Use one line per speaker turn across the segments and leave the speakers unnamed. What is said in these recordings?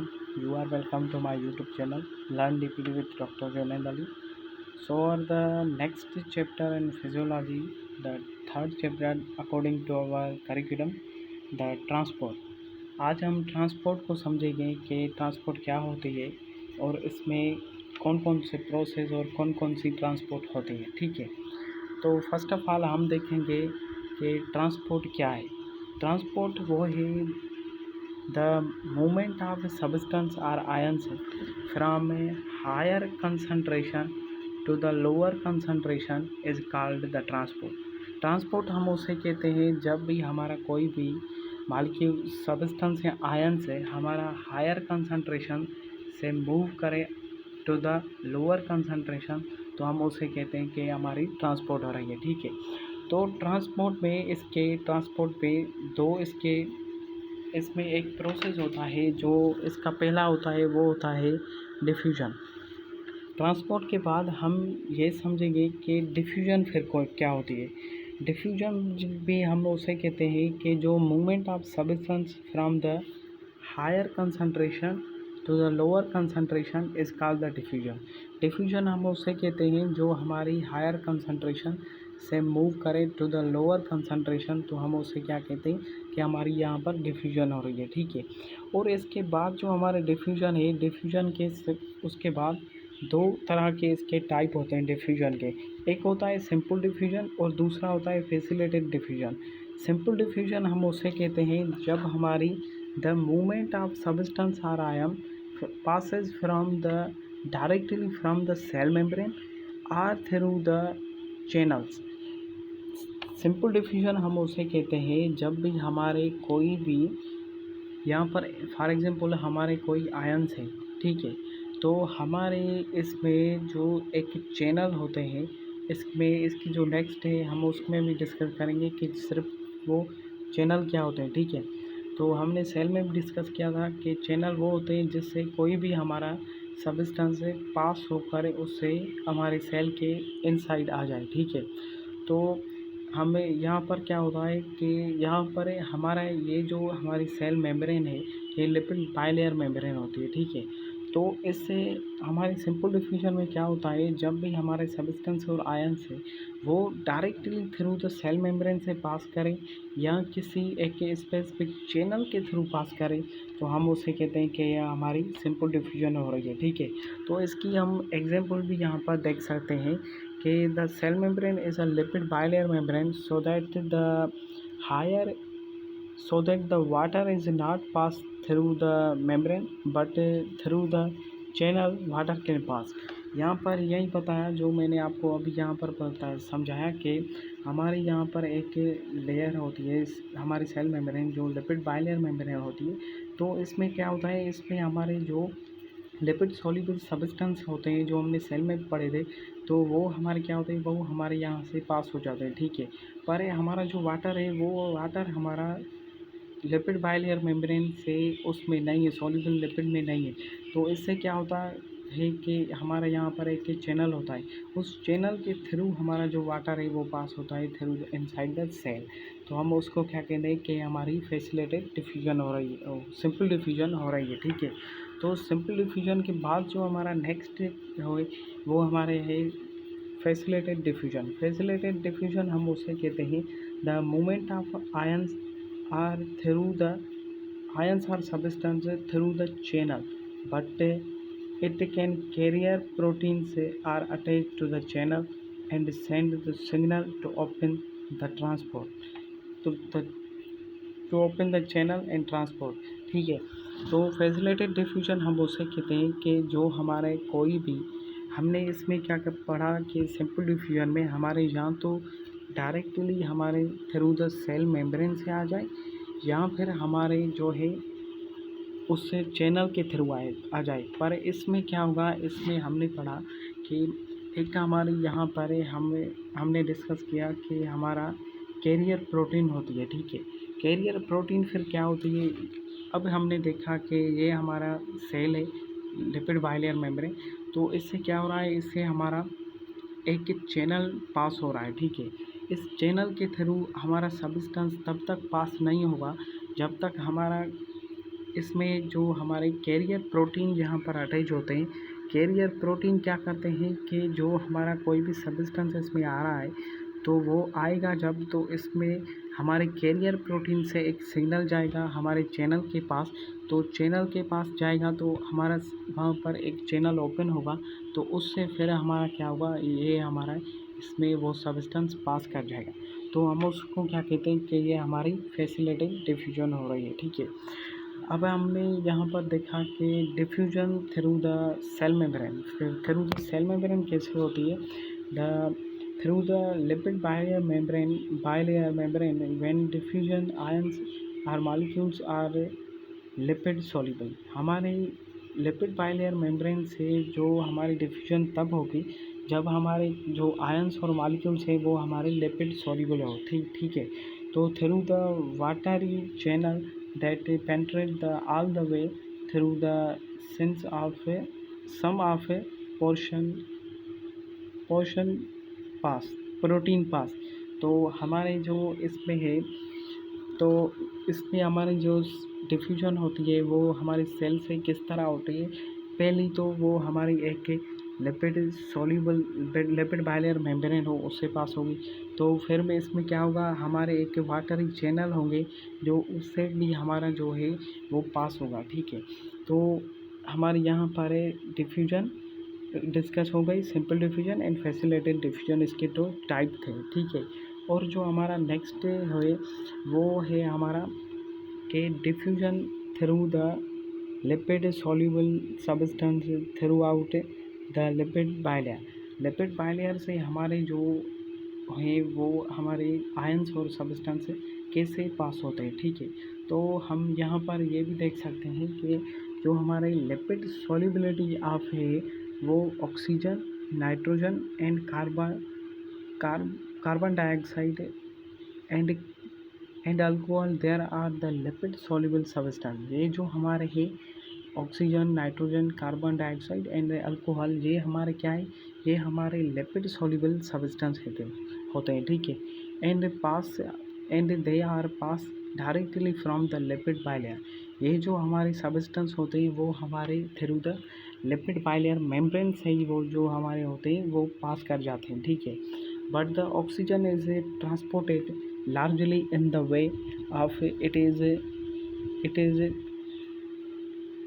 everyone. You are welcome to my YouTube channel Learn DPD with Dr. Junaid Ali. So the next chapter in physiology, the third chapter according to our curriculum, the transport. आज हम transport को समझेंगे कि transport क्या होती है और इसमें कौन कौन से प्रोसेस और कौन कौन सी ट्रांसपोर्ट होती है। ठीक है, तो फर्स्ट ऑफ ऑल हम देखेंगे कि ट्रांसपोर्ट क्या है। ट्रांसपोर्ट वो है the movement of substance or ions from a higher concentration to the lower concentration is called the transport. Transport हम उसे कहते हैं जब भी हमारा कोई भी मालिक्यूल सब्सटेंस या आयन से हमारा हायर कंसंट्रेशन से मूव करे टू द लोअर कंसंट्रेशन, तो हम उसे कहते हैं कि हमारी ट्रांसपोर्ट हो रही है। ठीक है, तो ट्रांसपोर्ट में ट्रांसपोर्ट पे इसमें एक प्रोसेस होता है। जो इसका पहला होता है वो होता है डिफ्यूजन। ट्रांसपोर्ट के बाद हम ये समझेंगे कि डिफ्यूजन फिर क्या होती है। डिफ्यूजन भी हम उसे कहते हैं कि जो movement of substance from the higher concentration to the lower concentration is called the diffusion. Diffusion हम उसे कहते हैं जो हमारी हायर कंसंट्रेशन से मूव करे टू द लोअर कंसंट्रेशन, तो हम उसे क्या कहते हैं कि हमारी यहाँ पर डिफ्यूजन हो रही है। ठीक है, और इसके बाद जो हमारे डिफ्यूजन है, डिफ्यूजन के उसके बाद दो तरह के इसके टाइप होते हैं डिफ्यूजन के। एक होता है सिंपल डिफ्यूजन और दूसरा होता है फैसिलिटेटेड डिफ्यूजन। सिंपल डिफ्यूजन हम उसे कहते हैं जब हमारी the movement of substance or ion passes from the directly from the cell membrane or through the channels. Simple diffusion हम उसे कहते हैं जब भी हमारे कोई भी यहाँ पर फॉर एग्जांपल हमारे कोई आयन्स है। ठीक है, तो हमारे इसमें जो एक चैनल होते हैं, इसमें इसकी जो नेक्स्ट है हम उसमें भी डिस्कस करेंगे कि सिर्फ वो चैनल क्या होते हैं। ठीक है, तो हमने सेल में भी डिस्कस किया था कि चैनल वो होते हैं जिससे कोई भी हमारा सब्सटेंस से पास होकर उससे हमारे सेल के इनसाइड आ जाए। ठीक है, तो हमें यहाँ पर क्या होता है कि यहाँ पर हमारा ये जो हमारी सेल मेम्ब्रेन है, ये लिपिड बाइलेयर मेम्ब्रेन होती है। ठीक है, तो इससे हमारी सिंपल डिफ्यूजन में क्या होता है, जब भी हमारे सब्सटेंस और आयन से वो directly through the cell membrane से पास करें या किसी एक स्पेसिफिक चैनल के थ्रू पास करें, तो हम उसे कहते हैं कि यह हमारी सिंपल डिफ्यूजन हो रही है। ठीक है, तो इसकी हम एग्जांपल भी यहाँ पर देख सकते हैं कि the cell membrane is a lipid bilayer membrane so that the water is not passed through the membrane but through the channel water can pass। यहाँ पर यही बताया जो मैंने आपको अभी यहाँ पर समझाया कि हमारे यहाँ पर एक लेयर होती है हमारी सेल मेम्ब्रेन जो लिपिड बाइलेयर मेम्ब्रेन होती है। तो इसमें क्या होता है, इसमें हमारे जो लिपिड सॉल्युबल सब्सटेंस होते हैं जो हमने सेल में पढ़े थे, तो वो हमारे क्या होते हैं, वो हमारे यहाँ से पास हो जाते हैं। ठीक है, पर हमारा जो वाटर है वो वाटर हमारा लिपिड बाइलेयर मेम्ब्रेन से उसमें नहीं है, सॉल्युबल लिपिड में नहीं है। तो इससे क्या होता है कि हमारे यहाँ पर एक चैनल होता है, उस चैनल के थ्रू हमारा जो वाटर है वो पास होता है थ्रू इनसाइड द सेल। तो हम उसको क्या कहते हैं कि हमारी फैसिलिटेटेड डिफ्यूजन हो रही है, सिंपल डिफ्यूजन हो रही है। ठीक है, तो सिंपल डिफ्यूजन के बाद जो हमारा नेक्स्ट हो वो हमारे है फैसिलिटेटेड डिफ्यूजन। फैसिलिटेटेड डिफ्यूजन हम उसे कहते हैं the movement of ions are through the ions or substances through the channel, but it can carrier proteins are attached to the channel and send the signal to open the transport to open the channel and transport। ठीक है, तो facilitated diffusion हम उसे कहते हैं कि जो हमारे कोई भी हमने इसमें क्या पढ़ा कि सिंपल डिफ्यूजन में हमारे यहाँ तो डायरेक्टली हमारे थ्रू द सेल मेम्ब्रेन से आ जाए या फिर हमारे जो है उससे चैनल के थ्रू आ जाए। पर इसमें क्या होगा, इसमें हमने पढ़ा कि एक हमारे यहाँ पर हमने डिस्कस किया कि हमारा कैरियर प्रोटीन होती है। ठीक है, कैरियर प्रोटीन फिर क्या होती है, अब हमने देखा कि ये हमारा सेल है लिपिड बाइलेयर मेम्ब्रेन, तो इससे क्या हो रहा है, इससे हमारा एक चैनल पास हो रहा है। ठीक है, इस चैनल के थ्रू हमारा सब्सटेंस तब तक पास नहीं होगा जब तक हमारा इसमें जो हमारे कैरियर प्रोटीन यहाँ पर अटैच होते हैं, कैरियर प्रोटीन क्या करते हैं कि जो हमारा कोई भी सब्सटेंस इसमें आ रहा है तो वो आएगा जब, तो इसमें हमारे कैरियर प्रोटीन से एक सिग्नल जाएगा हमारे चैनल के पास, तो चैनल के पास जाएगा तो हमारा वहाँ पर एक चैनल ओपन होगा, तो उससे फिर हमारा क्या होगा, ये हमारा इसमें वो सब्सटेंस पास कर जाएगा, तो हम उसको क्या कहते हैं कि ये हमारी फैसिलिटेटिंग डिफ्यूजन हो रही है। ठीक है, अब हमने यहाँ पर देखा कि diffusion through the cell membrane, through the cell membrane कैसे होती है, the through the lipid bilayer membrane when diffusion ions or molecules are lipid soluble। हमारे लिपिड बाइलेयर मेम्ब्रेन से जो हमारी डिफ्यूजन तब होगी जब हमारे जो आयंस और मॉलिक्यूल्स हैं वो हमारे लिपिड soluble हो। ठीक है, तो through the watery channel that penetrate the all the way through the sense of some of portion pass, protein pass. तो हमारे जो इसमें है, तो इसमें हमारी जो डिफ्यूजन होती है वो हमारी सेल से किस तरह होती है, पहली तो वो हमारी एक lipid soluble lipid bilayer membrane हो उससे पास होगी, तो फिर में इसमें क्या होगा, हमारे एक वाटरी चैनल होंगे जो उससे भी हमारा जो है वो पास होगा। ठीक है, तो हमारे यहाँ पर डिफ्यूजन डिस्कस हो गई, simple diffusion and facilitated diffusion, इसके दो टाइप थे। ठीक है, और जो हमारा नेक्स्ट है वो है हमारा कि diffusion through the lipid soluble substance through out the lipid bilayer से हमारे जो है वो हमारे आयंस और सब्सटेंस कैसे पास होते हैं। ठीक है, तो हम यहाँ पर ये भी देख सकते हैं कि जो हमारे लिपिड सॉल्युबिलिटी ऑफ है वो oxygen, nitrogen and carbon dioxide and alcohol there are the lipid soluble substance. ये जो हमारे है oxygen, nitrogen, carbon dioxide and alcohol, ये हमारे क्या है, ये हमारे लिपिड सॉल्युबल सब्सटेंस होते हैं। ठीक है, and they are pass directly from the lipid bilayer. ये जो हमारे सब्सटेंस होते हैं वो हमारे through the lipid bilayer membrane से ही वो जो हमारे होते हैं वो पास कर जाते हैं। ठीक है, but the oxygen is transported largely in the way of it is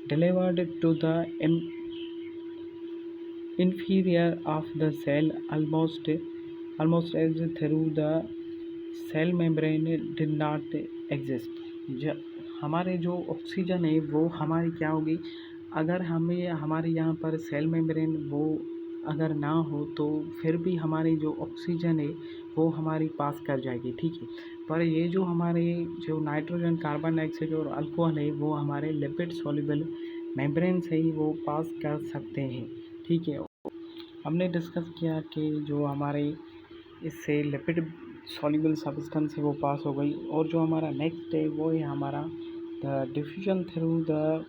delivered to the inferior of the cell almost as through the cell membrane did not exist। हमारे जो ऑक्सीजन है वो हमारी क्या होगी, अगर हमें हमारे यहाँ पर सेल मेम्ब्रेन वो अगर ना हो तो फिर भी हमारी जो ऑक्सीजन है वो हमारी पास कर जाएगी। ठीक है, पर ये जो हमारे जो नाइट्रोजन, कार्बन डाइऑक्साइड और अल्कोहल है वो हमारे लिपिड सॉल्युबल मेम्ब्रेन से ही वो पास कर सकते हैं। ठीक है, हमने डिस्कस किया कि जो हमारे इससे लिपिड सॉल्युबल सब्सटेंस है वो पास हो गई, और जो हमारा नेक्स्ट है वो है हमारा the diffusion through the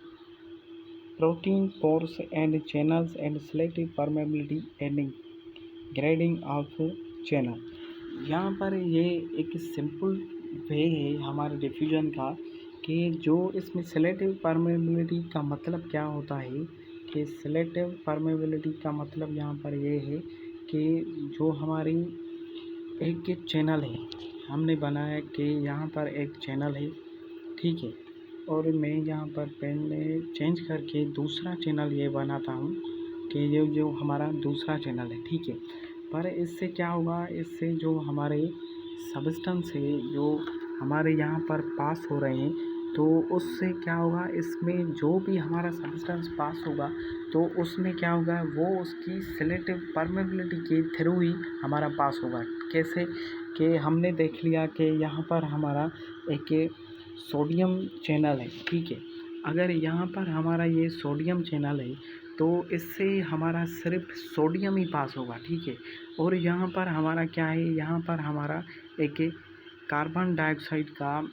protein pores and channels and selective permeability and grading of channel। यहाँ पर ये एक सिंपल वे है हमारे डिफ्यूजन का कि जो इसमें सेलेक्टिव परमेबिलिटी का मतलब क्या होता है, कि सेलेक्टिव परमेबिलिटी का मतलब यहाँ पर ये है कि जो हमारी एक चैनल है, हमने बनाया कि यहाँ पर एक चैनल है। ठीक है, और मैं यहाँ पर पेन चेंज करके दूसरा चैनल ये बनाता हूँ कि ये जो हमारा दूसरा चैनल है। ठीक है, पर इससे क्या होगा, इससे जो हमारे सब्सटेंस है जो हमारे यहाँ पर पास हो रहे हैं तो उससे क्या होगा, इसमें जो भी हमारा सब्सटेंस पास होगा तो उसमें क्या होगा, वो उसकी सेलेक्टिव परमेबिलिटी के थ्रू ही हमारा पास होगा। कैसे कि हमने देख लिया कि यहाँ पर हमारा एक सोडियम चैनल है। ठीक है, अगर यहाँ पर हमारा ये सोडियम चैनल है तो इससे हमारा सिर्फ सोडियम ही पास होगा। ठीक है, और यहाँ पर हमारा क्या है, यहाँ पर हमारा एक कार्बन डाइऑक्साइड का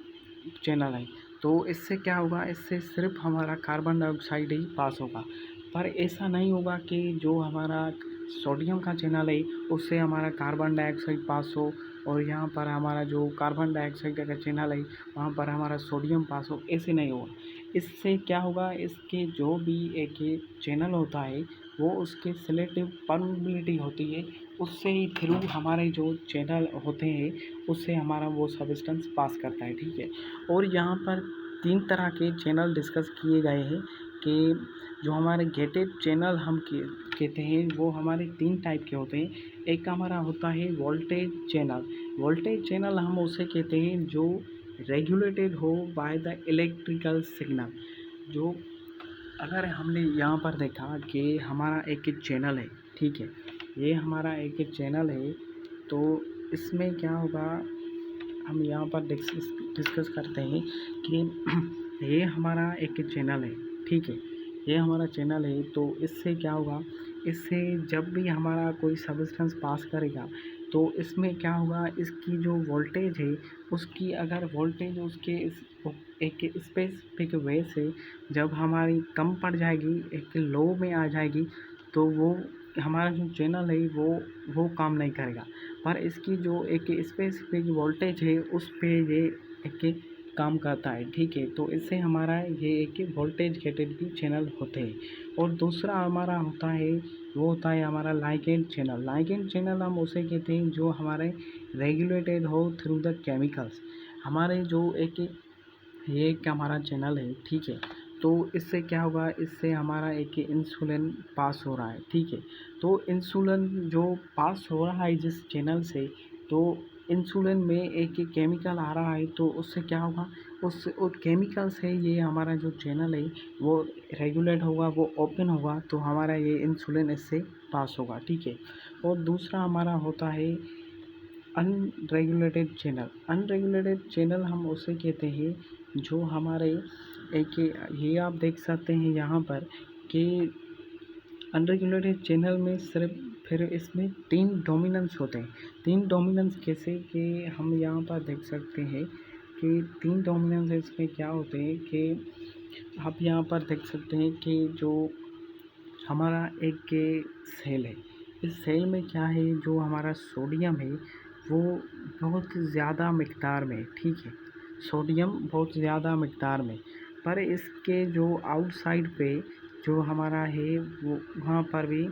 चैनल है, तो इससे क्या होगा, इससे सिर्फ हमारा कार्बन डाइऑक्साइड ही पास होगा। पर ऐसा नहीं होगा कि जो हमारा सोडियम का चैनल है उससे हमारा कार्बन डाइऑक्साइड पास हो, और यहाँ पर हमारा जो कार्बन डाइऑक्साइड का चैनल है वहाँ पर हमारा सोडियम पास हो, ऐसे नहीं होगा। इससे क्या होगा, इसके जो भी एक चैनल होता है वो उसके सेलेक्टिव परमिबिलिटी होती है, उससे ही थ्रू हमारे जो चैनल होते हैं उससे हमारा वो सब्सटेंस पास करता है, ठीक है। और यहाँ पर 3 तरह के चैनल डिस्कस किए गए हैं कि जो हमारे गेटेड चैनल हम कहते हैं वो हमारे 3 टाइप के होते हैं। एक हमारा होता है वोल्टेज चैनल। वोल्टेज चैनल हम उसे कहते हैं जो रेगुलेटेड हो बाय द इलेक्ट्रिकल सिग्नल। जो अगर हमने यहाँ पर देखा कि हमारा एक चैनल है, ठीक है, ये हमारा एक चैनल है, तो इसमें क्या होगा, हम यहाँ पर डिस्कस करते हैं कि ये हमारा एक चैनल है, ठीक है, ये हमारा चैनल है। तो इससे क्या होगा, इससे जब भी हमारा कोई सब्सटेंस पास करेगा तो इसमें क्या होगा, इसकी जो वोल्टेज है उसकी अगर वोल्टेज उसके इस एक स्पेसिफिक वे से जब हमारी कम पड़ जाएगी, एक लो में आ जाएगी, तो वो हमारा जो चैनल है वो काम नहीं करेगा। पर इसकी जो एक स्पेसिफिक वोल्टेज है उस पे ये एक काम करता है, ठीक है। तो इससे हमारा ये एक वोल्टेज गेटेड भी चैनल होते हैं। और दूसरा हमारा होता है वो होता है हमारा लाइगेंड चैनल। लाइगेंड चैनल हम उसे कहते हैं जो हमारे रेगुलेटेड हो थ्रू द केमिकल्स। हमारे जो एक ये एक हमारा चैनल है, ठीक है, तो इससे क्या होगा, इससे हमारा एक इंसुलिन पास हो रहा है, ठीक है। तो इंसुलिन जो पास हो रहा है जिस चैनल से, तो इंसुलिन में एक केमिकल आ रहा है, तो उससे क्या होगा, उस केमिकल से ये हमारा जो चैनल है वो रेगुलेट होगा, वो ओपन होगा, तो हमारा ये इंसुलिन इससे पास होगा, ठीक है। और दूसरा हमारा होता है अनरेगुलेटेड चैनल। अनरेगुलेटेड चैनल हम उसे कहते हैं जो हमारे एक ये आप देख सकते हैं यहाँ पर कि अनरेगुलेटेड चैनल में सिर्फ फिर इसमें 3 डोमिनेंस होते हैं। 3 डोमिनेंस कैसे कि हम यहाँ पर देख सकते हैं कि 3 डोमिनेंस इसमें क्या होते हैं कि आप यहाँ पर देख सकते हैं कि जो हमारा एक सेल है, इस सेल में क्या है, जो हमारा सोडियम है वो बहुत ज़्यादा मिक़दार में, ठीक है, सोडियम बहुत ज़्यादा मिक़दार में। पर इसके जो आउटसाइड पे जो हमारा है वो वहाँ पर भी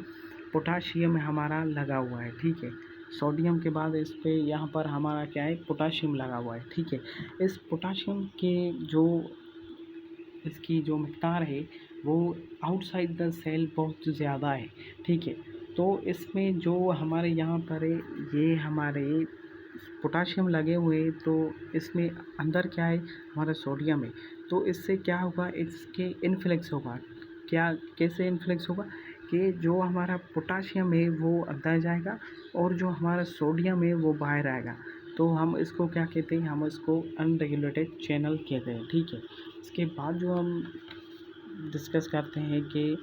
पोटाशियम हमारा लगा हुआ है, ठीक है। सोडियम के बाद इस पे यहाँ पर हमारा क्या है, पोटाशियम लगा हुआ है, ठीक है। इस पोटाशियम के जो इसकी जो मिक़दार है वो आउटसाइड द सेल बहुत ज़्यादा है, ठीक है। तो इसमें जो हमारे यहाँ पर ये हमारे पोटाशियम लगे हुए, तो इसमें अंदर क्या है, हमारा सोडियम है। तो इससे क्या होगा, इसके इन्फ्लक्स होगा। क्या कैसे इन्फ्लक्स होगा कि जो हमारा पोटाशियम है वो अंदर जाएगा और जो हमारा सोडियम है वो बाहर आएगा। तो हम इसको क्या कहते हैं, हम इसको अनरेगुलेटेड चैनल कहते हैं, ठीक है। इसके बाद जो हम डिस्कस करते हैं कि